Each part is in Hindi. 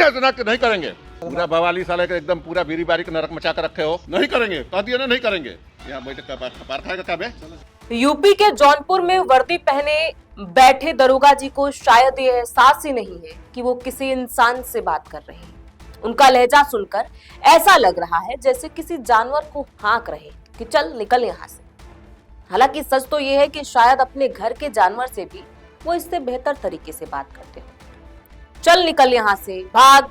इतना कि नहीं करेंगे। पूरा बवाली साले का एकदम पूरा बीरी बारी का नरक मचा कर रखे हो। नहीं करेंगे, कह दिया ना, नहीं करेंगे। यहाँ बैठक का पार खाएगा क्या बे? यूपी के जौनपुर में वर्दी पहने बैठे दरोगा जी को शायद ये एहसास ही नहीं है कि वो किसी इंसान से बात कर रहे हैं। उनका लहजा सुनकर ऐसा लग रहा है जैसे किसी जानवर को हाँक रहे कि चल निकल यहाँ से। हालांकि सच तो ये है कि शायद अपने घर के जानवर से भी वो इससे बेहतर तरीके से बात करते हो। चल निकल यहाँ से, भाग,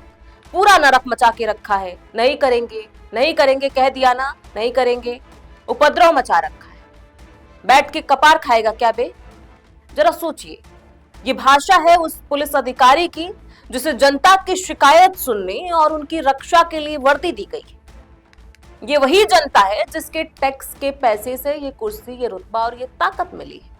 पूरा नरक मचा के रखा है, नहीं करेंगे, नहीं करेंगे, कह दिया ना, नहीं करेंगे, उपद्रव मचा रखा है, बैठ के कपार खाएगा क्या बे? जरा सोचिए, ये भाषा है उस पुलिस अधिकारी की जिसे जनता की शिकायत सुनने और उनकी रक्षा के लिए वर्दी दी गई है। ये वही जनता है जिसके टैक्स के पैसे से ये कुर्सी, ये रुतबा और ये ताकत मिली है।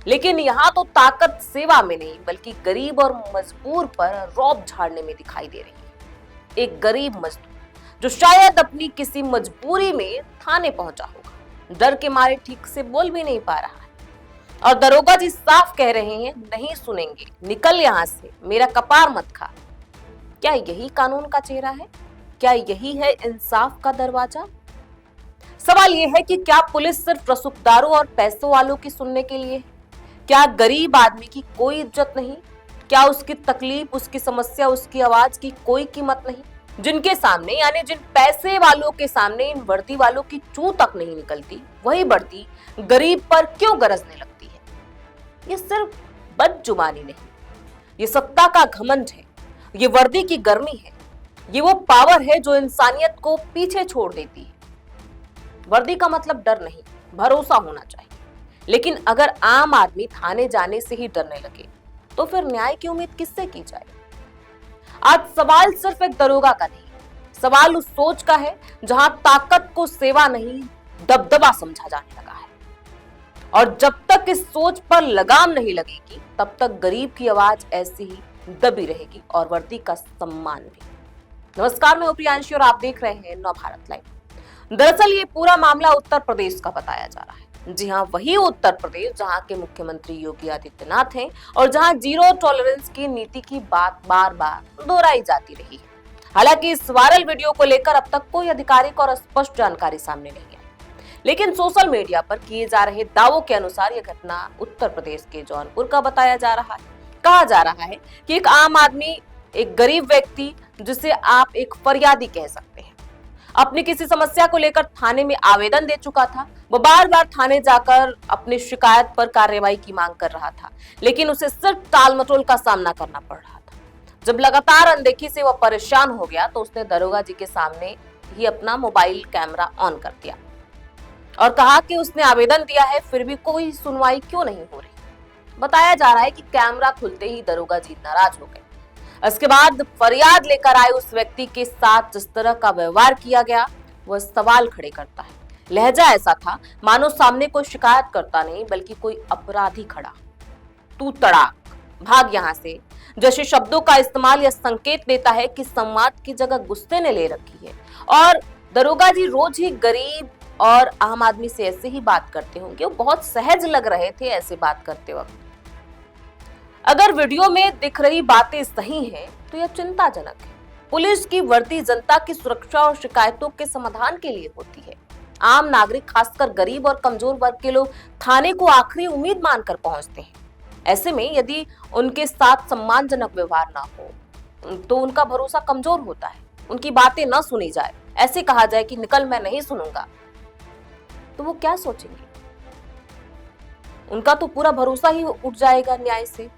लेकिन यहाँ तो ताकत सेवा में नहीं बल्कि गरीब और मजबूर पर रौब झाड़ने में दिखाई दे रही है। एक गरीब मजदूर जो शायद अपनी किसी मजबूरी में थाने पहुंचा होगा, डर के मारे ठीक से बोल भी नहीं पा रहा है, और दरोगा जी साफ कह रहे हैं नहीं सुनेंगे, निकल यहाँ से, मेरा कपार मत खा। क्या यही कानून का चेहरा है? क्या यही है इंसाफ का दरवाजा? सवाल यह है कि क्या पुलिस सिर्फ रसूखदारों और पैसों वालों की सुनने के लिए है? क्या गरीब आदमी की कोई इज्जत नहीं? क्या उसकी तकलीफ, उसकी समस्या, उसकी आवाज की कोई कीमत नहीं? जिनके सामने, यानी जिन पैसे वालों के सामने इन वर्दी वालों की चूं तक नहीं निकलती, वही वर्दी गरीब पर क्यों गरजने लगती है? ये सिर्फ बदजुबानी नहीं, ये सत्ता का घमंड है, ये वर्दी की गर्मी है, ये वो पावर है जो इंसानियत को पीछे छोड़ देती है। वर्दी का मतलब डर नहीं, भरोसा होना चाहिए। लेकिन अगर आम आदमी थाने जाने से ही डरने लगे तो फिर न्याय की उम्मीद किससे की जाए? आज सवाल सिर्फ एक दरोगा का नहीं, सवाल उस सोच का है जहां ताकत को सेवा नहीं दबदबा समझा जाने लगा है। और जब तक इस सोच पर लगाम नहीं लगेगी तब तक गरीब की आवाज ऐसी ही दबी रहेगी और वर्दी का सम्मान भी। नमस्कार, मैं प्रियांशी और आप देख रहे हैं नवभारत लाइव। दरअसल ये पूरा मामला उत्तर प्रदेश का बताया जा रहा है। जी हाँ, वही उत्तर प्रदेश जहां के मुख्यमंत्री योगी आदित्यनाथ हैं और जहां जीरो टॉलरेंस की नीति की बात बार बार दोहराई जाती रही है। हालांकि इस वायरल वीडियो को लेकर अब तक कोई आधिकारिक और स्पष्ट जानकारी सामने नहीं आई, लेकिन सोशल मीडिया पर किए जा रहे दावों के अनुसार यह घटना उत्तर प्रदेश के जौनपुर का बताया जा रहा है। कहा जा रहा है कि एक आम आदमी, एक गरीब व्यक्ति जिसे आप एक फरियादी कह सकते हैं, अपनी किसी समस्या को लेकर थाने में आवेदन दे चुका था। वो बार बार थाने जाकर अपनी शिकायत पर कार्रवाई की मांग कर रहा था, लेकिन उसे सिर्फ टाल मटोल का सामना करना पड़ रहा था। जब लगातार अनदेखी से वह परेशान हो गया तो उसने दरोगा जी के सामने ही अपना मोबाइल कैमरा ऑन कर दिया और कहा कि उसने आवेदन दिया है, फिर भी कोई सुनवाई क्यों नहीं हो रही। बताया जा रहा है कि कैमरा खुलते ही दरोगा जी नाराज हो गए। इसके बाद फरियाद लेकर आए उस व्यक्ति के साथ जिस तरह का व्यवहार किया गया वह सवाल खड़े करता है। लहजा ऐसा था मानो सामने कोई शिकायत करता नहीं बल्कि कोई अपराधी खड़ा। तू तड़ाक, भाग यहाँ से जैसे शब्दों का इस्तेमाल यह संकेत देता है कि संवाद की जगह गुस्से ने ले रखी है। और दरोगा जी रोज ही गरीब और आम आदमी से ऐसे ही बात करते होंगे। वो बहुत सहज लग रहे थे ऐसे बात करते वक्त। अगर वीडियो में दिख रही बातें सही हैं तो यह चिंताजनक है। पुलिस की वर्दी जनता की सुरक्षा और शिकायतों के समाधान के लिए होती है। आम नागरिक, खासकर गरीब और कमजोर वर्ग के लोग थाने को आखिरी उम्मीद मानकर पहुंचते हैं। ऐसे में यदि उनके साथ सम्मानजनक व्यवहार ना हो तो उनका भरोसा कमजोर होता है। उनकी बातें न सुनी जाए, ऐसे कहा जाए कि निकल, मैं नहीं सुनूंगा, तो वो क्या सोचेंगे? उनका तो पूरा भरोसा ही उठ जाएगा न्याय से।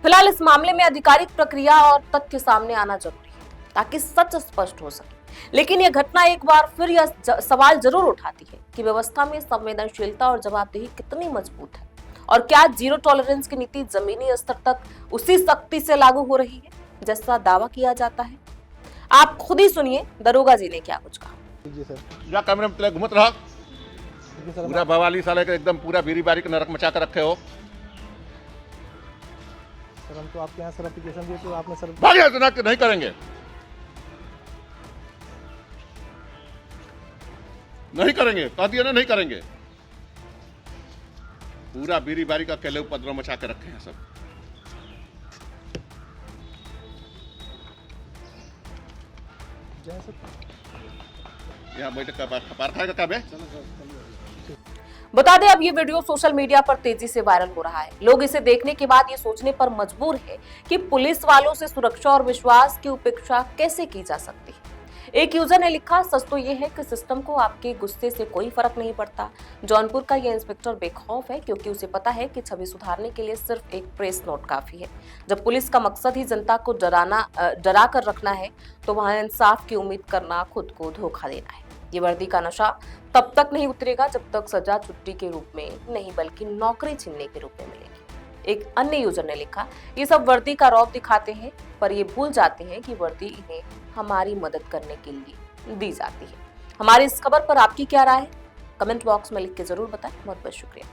फिलहाल इस मामले में आधिकारिक प्रक्रिया और तथ्य सामने आना जरूरी है ताकि सच स्पष्ट हो सके। लेकिन यह घटना एक बार फिर यह सवाल जरूर उठाती है कि व्यवस्था में संवेदनशीलता और जवाबदेही कितनी मजबूत है, और क्या जीरो टॉलरेंस की नीति जमीनी स्तर तक उसी सख्ती से लागू हो रही है जैसा दावा किया जाता है? आप खुद ही सुनिए दरोगा जी ने क्या कुछ कहा। जी सर, या कैमरे में घूमत रहा, पूरा बवाली साले का एकदम पूरा बीरी बारी का नरक मचा कर रखे हो। सर हम तो आपके यहाँ सर एप्लीकेशन दिए तो आपने सर भाग इतना कि नहीं करेंगे, नहीं करेंगे, कह दिया ना, नहीं करेंगे। पूरा बीरी बारी का अकेले उपद्रव मचा के रखे हैं सब। जाए सर। यहाँ बैठ कर पार खाएगा क्या बे? बता दें, अब ये वीडियो सोशल मीडिया पर तेजी से वायरल हो रहा है। लोग इसे देखने के बाद ये सोचने पर मजबूर है कि पुलिस वालों से सुरक्षा और विश्वास की उपेक्षा कैसे की जा सकती है। एक यूजर ने लिखा, सच तो ये है कि सिस्टम को आपके गुस्से से कोई फर्क नहीं पड़ता। जौनपुर का ये इंस्पेक्टर बेखौफ है क्योंकि उसे पता है कि छवि सुधारने के लिए सिर्फ एक प्रेस नोट काफी है। जब पुलिस का मकसद ही जनता को डरा कर रखना है तो वहां इंसाफ की उम्मीद करना खुद को धोखा देना है। ये वर्दी का नशा तब तक नहीं उतरेगा जब तक सजा छुट्टी के रूप में नहीं बल्कि नौकरी छीनने के रूप में मिलेगी। एक अन्य यूजर ने लिखा, ये सब वर्दी का रौब दिखाते हैं पर ये भूल जाते हैं कि वर्दी इन्हें हमारी मदद करने के लिए दी जाती है। हमारी इस खबर पर आपकी क्या राय है? कमेंट बॉक्स में लिख के जरूर बताएं। बहुत बहुत शुक्रिया।